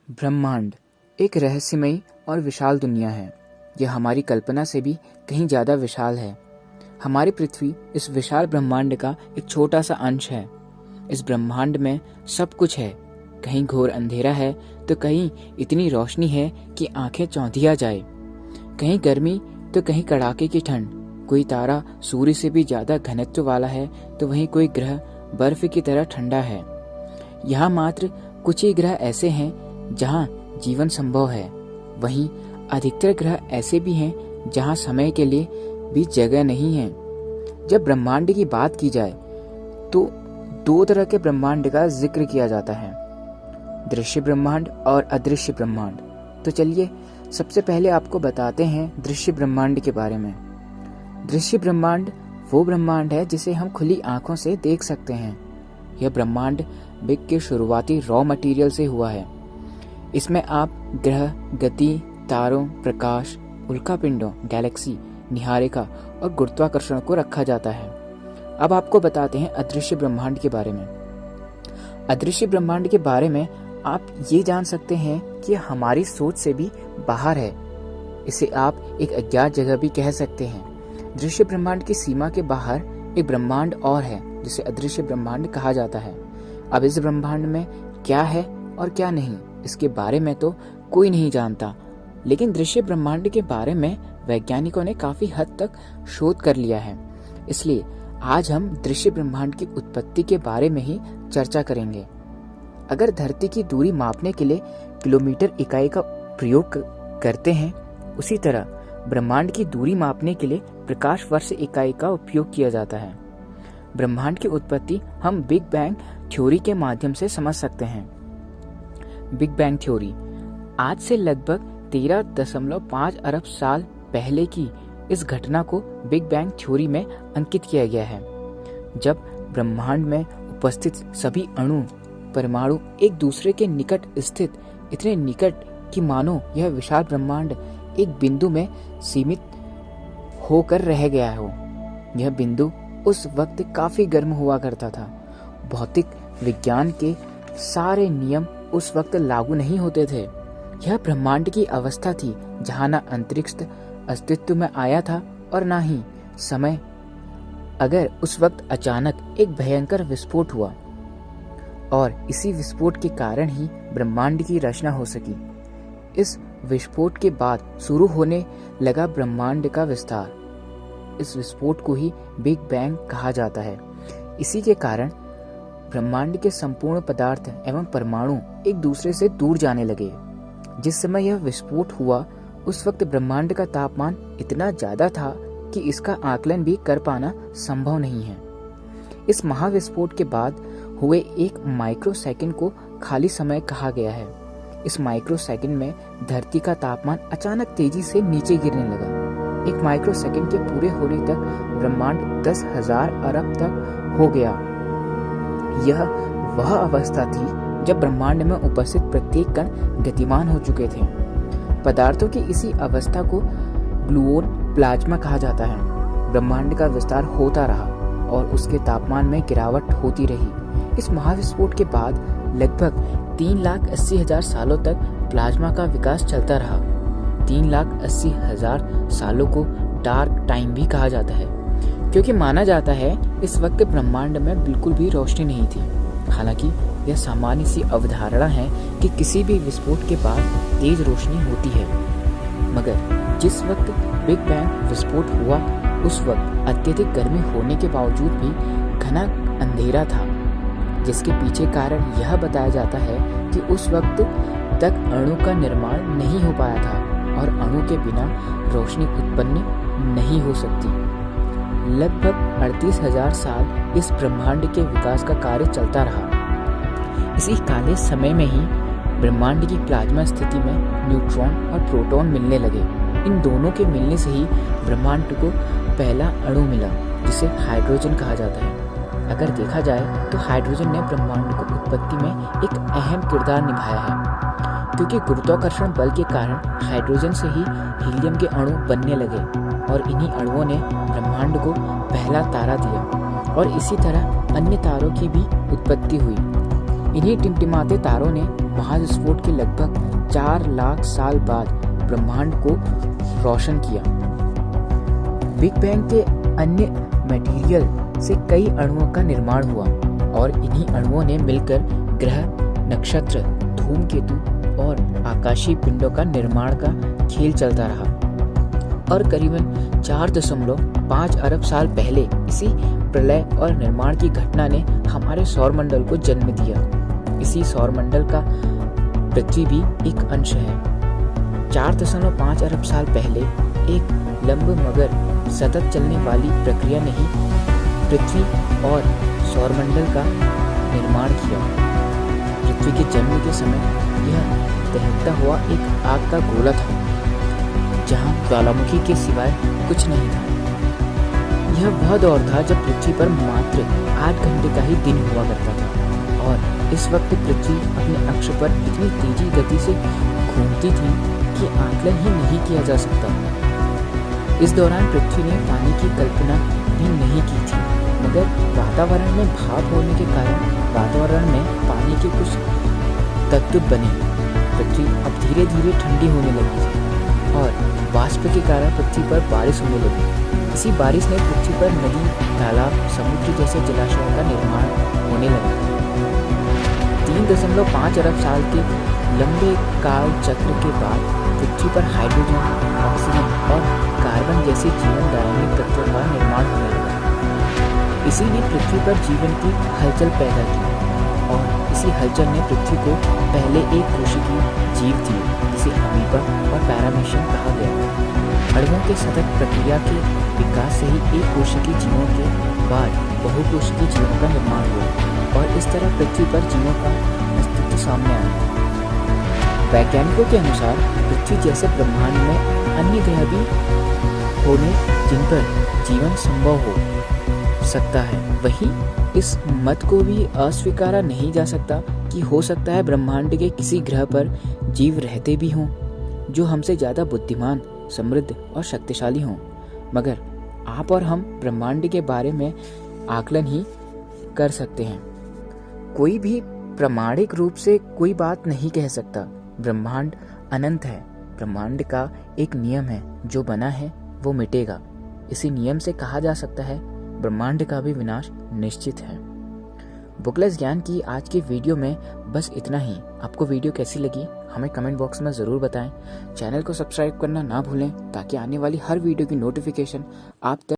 ब्रह्मांड एक रहस्यमयी और विशाल दुनिया है। यह हमारी कल्पना से भी कहीं ज़्यादा विशाल है। हमारी पृथ्वी इस विशाल ब्रह्मांड का एक छोटा सा अंश है। इस ब्रह्मांड में सब कुछ है। कहीं घोर अंधेरा है तो कहीं इतनी रोशनी है कि आंखें चौंधिया जाए। कहीं गर्मी तो कहीं कड़ाके की ठंड। कोई तारा सूर्य से भी ज़्यादा घनत्व वाला है तो वहीं कोई ग्रह बर्फ की तरह ठंडा है। यहाँ मात्र कुछ ही ग्रह ऐसे हैं जहाँ जीवन संभव है। वहीं अधिकतर ग्रह ऐसे भी हैं जहाँ समय के लिए भी जगह नहीं है। जब ब्रह्मांड की बात की जाए तो दो तरह के ब्रह्मांड का जिक्र किया जाता है, दृश्य ब्रह्मांड और अदृश्य ब्रह्मांड। तो चलिए सबसे पहले आपको बताते हैं दृश्य ब्रह्मांड के बारे में। दृश्य ब्रह्मांड वो ब्रह्मांड है जिसे हम खुली आंखों से देख सकते हैं। यह ब्रह्मांड बिग के शुरुआती रॉ मटेरियल से हुआ है। इसमें आप ग्रह, गति, तारों, प्रकाश, उल्कापिंडों, गैलेक्सी, निहारिका और गुरुत्वाकर्षण को रखा जाता है। अब आपको बताते हैं अदृश्य ब्रह्मांड के बारे में। अदृश्य ब्रह्मांड के बारे में आप ये जान सकते हैं कि हमारी सोच से भी बाहर है। इसे आप एक अज्ञात जगह भी कह सकते हैं। दृश्य ब्रह्मांड की सीमा के बाहर एक ब्रह्मांड और है जिसे अदृश्य ब्रह्मांड कहा जाता है। अब इस ब्रह्मांड में क्या है और क्या नहीं, इसके बारे में तो कोई नहीं जानता, लेकिन दृश्य ब्रह्मांड के बारे में वैज्ञानिकों ने काफी हद तक शोध कर लिया है। इसलिए आज हम दृश्य ब्रह्मांड की उत्पत्ति के बारे में ही चर्चा करेंगे। अगर धरती की दूरी मापने के लिए किलोमीटर इकाई का प्रयोग करते हैं, उसी तरह ब्रह्मांड की दूरी मापने के लिए प्रकाश वर्ष इकाई का उपयोग किया जाता है। ब्रह्मांड की उत्पत्ति हम बिग बैंग थ्योरी के माध्यम से समझ सकते हैं। बिग बैंग थ्योरी आज से लगभग 13.5 अरब साल पहले की इस घटना को बिग बैंग थ्योरी में अंकित किया गया है, जब ब्रह्मांड में उपस्थित सभी अणु परमाणु एक दूसरे के निकट स्थित, इतने निकट कि मानो यह विशाल ब्रह्मांड एक बिंदु में सीमित होकर रह गया हो। यह बिंदु उस वक्त काफी गर्म हुआ करता था। भौतिक विज्ञान के सारे नियम उस वक्त लागू नहीं होते थे। यह ब्रह्मांड की अवस्था थी जहां न अंतरिक्ष अस्तित्व में आया था और न ही समय। अगर उस वक्त अचानक एक भयंकर विस्फोट हुआ और इसी विस्फोट के कारण ही ब्रह्मांड की रचना हो सकी। इस विस्फोट के बाद शुरू होने लगा ब्रह्मांड का विस्तार। इस विस्फोट को ही बिग बैंग कहा जाता है। इसी के कारण ब्रह्मांड के संपूर्ण पदार्थ एवं परमाणु एक दूसरे से दूर जाने लगे। जिस समय यह विस्फोट हुआ उस वक्त ब्रह्मांड का तापमान इतना ज्यादा था कि इसका आकलन भी कर पाना संभव नहीं है। इस महाविस्फोट के बाद हुए एक माइक्रोसेकंड को खाली समय कहा गया है। इस माइक्रोसेकंड में धरती का तापमान अचानक तेजी से नीचे गिरने लगा। एक माइक्रोसेकंड के पूरे होने तक ब्रह्मांड 10,000 अरब तक हो गया। यह वह अवस्था थी जब ब्रह्मांड में उपस्थित प्रत्येक कण गतिमान हो चुके थे। पदार्थों की इसी अवस्था को ग्लूओन प्लाज्मा कहा जाता है। ब्रह्मांड का विस्तार होता रहा और उसके तापमान में गिरावट होती रही। इस महाविस्फोट के बाद लगभग 3,80,000 सालों तक प्लाज्मा का विकास चलता रहा। 3,80,000 सालों को डार्क टाइम भी कहा जाता है, क्योंकि माना जाता है इस वक्त ब्रह्मांड में बिल्कुल भी रोशनी नहीं थी। हालांकि यह सामान्य सी अवधारणा है कि किसी भी विस्फोट के बाद तेज रोशनी होती है, मगर जिस वक्त बिग बैंग विस्फोट हुआ उस वक्त अत्यधिक गर्मी होने के बावजूद भी घना अंधेरा था, जिसके पीछे कारण यह बताया जाता है कि उस वक्त तक अणु का निर्माण नहीं हो पाया था और अणु के बिना रोशनी उत्पन्न नहीं हो सकती। लगभग 38,000 साल इस ब्रह्मांड के विकास का कार्य चलता रहा। इसी काले समय में ही ब्रह्मांड की प्लाज्मा स्थिति में न्यूट्रॉन और प्रोटॉन मिलने लगे। इन दोनों के मिलने से ही ब्रह्मांड को पहला अणु मिला, जिसे हाइड्रोजन कहा जाता है। अगर देखा जाए तो हाइड्रोजन ने ब्रह्मांड को उत्पत्ति में एक अहम किरदार निभाया है, क्योंकि गुरुत्वाकर्षण बल के कारण हाइड्रोजन से ही हीलियम के अणु बनने लगे और इन्हीं अणुओं ने ब्रह्मांड को पहला तारा दिया और इसी तरह अन्य तारों की भी उत्पत्ति हुई। इन्हीं टिमटिमाते तारों ने महाविस्फोट के लगभग 4 लाख साल बाद ब्रह्मांड को रोशन किया। बिग बैंग के अन्य मटेरियल से कई अणुओं का निर्माण हुआ और इन्हीं अणुओं ने मिलकर ग्रह, नक्षत्र, धूमकेतु और आकाशीय पिंडों का निर्माण का खेल चलता रहा और करीबन 4.5 अरब साल पहले इसी प्रलय और निर्माण की घटना ने हमारे सौरमंडल को जन्म दिया। इसी सौरमंडल का पृथ्वी भी एक अंश है। 4.5 अरब साल पहले एक लंब मगर सतत चलने वाली प्रक्रिया ने ही पृथ्वी और सौरमंडल का निर्माण किया। पृथ्वी के जन्म के समय यह दहकता हुआ एक आग का गोला था जहां ज्वालामुखी के सिवाय कुछ नहीं था। यह वह दौर था जब पृथ्वी पर मात्र 8 घंटे का ही दिन हुआ करता था और इस वक्त पृथ्वी अपने अक्ष पर इतनी तेजी गति से घूमती थी कि आकलन ही नहीं किया जा सकता। इस दौरान पृथ्वी ने पानी की कल्पना भी नहीं की थी, मगर वातावरण में भाप होने के कारण वातावरण में पानी के कुछ तत्व बने। पृथ्वी अब धीरे धीरे ठंडी होने लगी थी और वाष्प के कारण पृथ्वी पर बारिश होने लगी। इसी बारिश ने पृथ्वी पर नदी, तालाब, समुद्र जैसे जलाशयों का निर्माण होने लगा। 3.5 अरब साल के लंबे काल चक्र के बाद पृथ्वी पर हाइड्रोजन, ऑक्सीजन और कार्बन जैसे जीवनदायिनी तत्वों का निर्माण होने लगा। इसी ने पृथ्वी पर जीवन की हलचल पैदा की और इसी हलचल ने पृथ्वी को पहले एक कोशिकीय जीव दी जिसे अमीबा और पैरामीशियम कहा गया। अणुओं के सतत प्रक्रिया के विकास से ही एक कोशिकीय जीवों के बाद बहुकोशिकीय जीवों का निर्माण हुआ और इस तरह पृथ्वी पर जीवों का अस्तित्व सामने आया। वैज्ञानिकों के अनुसार पृथ्वी जैसे ब्रह्मांड में अन्य ग्रह भी होने जिन पर जीवन संभव हो सकता है। वहीं इस मत को भी अस्वीकारा नहीं जा सकता कि हो सकता है ब्रह्मांड के किसी ग्रह पर जीव रहते भी हों जो हमसे ज़्यादा बुद्धिमान, समृद्ध और शक्तिशाली हों। मगर आप और हम ब्रह्मांड के बारे में आकलन ही कर सकते हैं। कोई भी प्रामाणिक रूप से कोई बात नहीं कह सकता। ब्रह्मांड अनंत है। ब्रह्मांड का एक नियम है, जो बना है वो मिटेगा। इसी नियम से कहा जा सकता है ब्रह्मांड का भी विनाश निश्चित है। बुकलेस ज्ञान की आज की वीडियो में बस इतना ही। आपको वीडियो कैसी लगी हमें कमेंट बॉक्स में ज़रूर बताएं। चैनल को सब्सक्राइब करना ना भूलें ताकि आने वाली हर वीडियो की नोटिफिकेशन आप तक